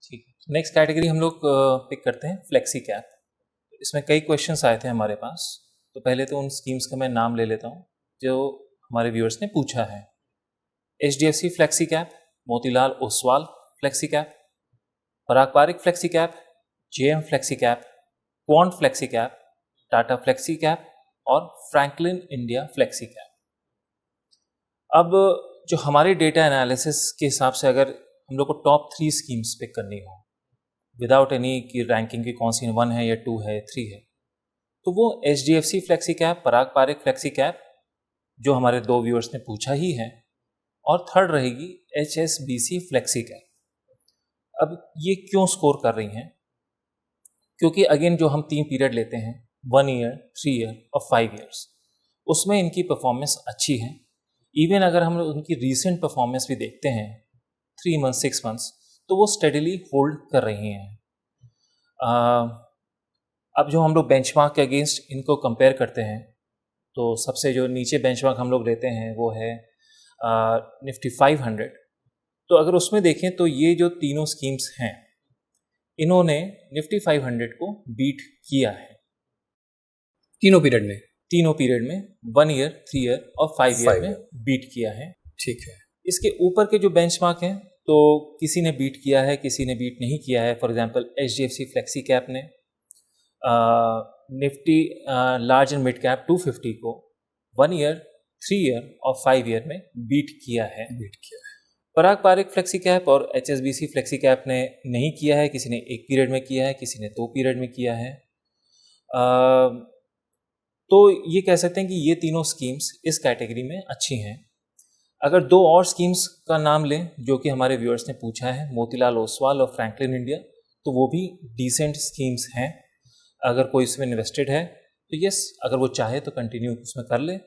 ठीक है, next category हम लोग पिक करते हैं फ्लेक्सी कैप। इसमें कई क्वेश्चंस आए थे हमारे पास, तो पहले तो उन स्कीम्स का मैं नाम ले लेता हूँ जो हमारे व्यूअर्स ने पूछा है। HDFC flexi cap, Motilal Oswal flexi cap, पारंपरिक flexi cap, JM flexi cap, quant flexi cap, Tata flexi cap और फ्रैंकलिन इंडिया फ्लेक्सी कैप। अब जो हमारे डेटा एनालिसिस के हिसाब से अगर हम लोग को टॉप 3 स्कीम्स पिक करनी हो विदाउट एनी की रैंकिंग की कौन सी 1 है या 2 है 3 है, तो वो HDFC फ्लेक्सी कैप, पारंपरिक फ्लेक्सी कैप जो हमारे 2 व्यूअर्स ने पूछा ही है, और थर्ड रहेगी HSBC फ्लेक्सी कैप। अब ये क्यों स्कोर कर रही हैं? क्योंकि अगेन जो हम 3 पीरियड लेते हैं 1 ईयर, 3 ईयर और 5 ईयर्स, उसमें इनकी परफॉर्मेंस अच्छी है। इवन अगर हम उनकी रीसेंट परफॉर्मेंस भी देखते हैं 3 मंथ्स 6 मंथ्स, तो वो स्टेडीली होल्ड कर रही हैं। अब जो हम लोग बेंचमार्क के अगेंस्ट इनको कंपेयर करते हैं, तो सबसे जो नीचे बेंचमार्क हम लोग लेते हैं वो है निफ्टी 500। तो अगर उसमें देखें तो ये जो तीनों स्कीम्स हैं, इन्होंने निफ्टी 500 को बीट किया है तीनों पीरियड में 1 ईयर, 3 ईयर और 5 ईयर में बीट किया है। ठीक है। इसके ऊपर के जो बेंचमार्क हैं, तो किसी ने बीट किया है, किसी ने बीट नहीं किया है। For example HDFC flexi cap ने Nifty large and mid cap 250 को 1 ईयर, 3 ईयर और 5 ईयर में बीट किया है। पारंपरिक फ्लेक्सी कैप और HSBC फ्लेक्सी कैप ने नहीं किया है, किसी ने 1 पीरियड में किया है, किसी ने 2 पीरियड में किया है। तो ये कह सकते हैं कि ये तीनों स्कीम्स इस कैटेगरी में अच्छी हैं। अगर 2 और स्कीम्स का नाम लें जो कि हमारे व्यूअर्स ने पूछा है, मोतीलाल ओसवाल और फ्रैंकलिन इंडिया, तो वो भी डिसेंट स्कीम्स हैं। अगर कोई इसमें इन्वेस्टेड है तो यस, अगर वो चाहे तो कंटिन्यू उसमें कर ले।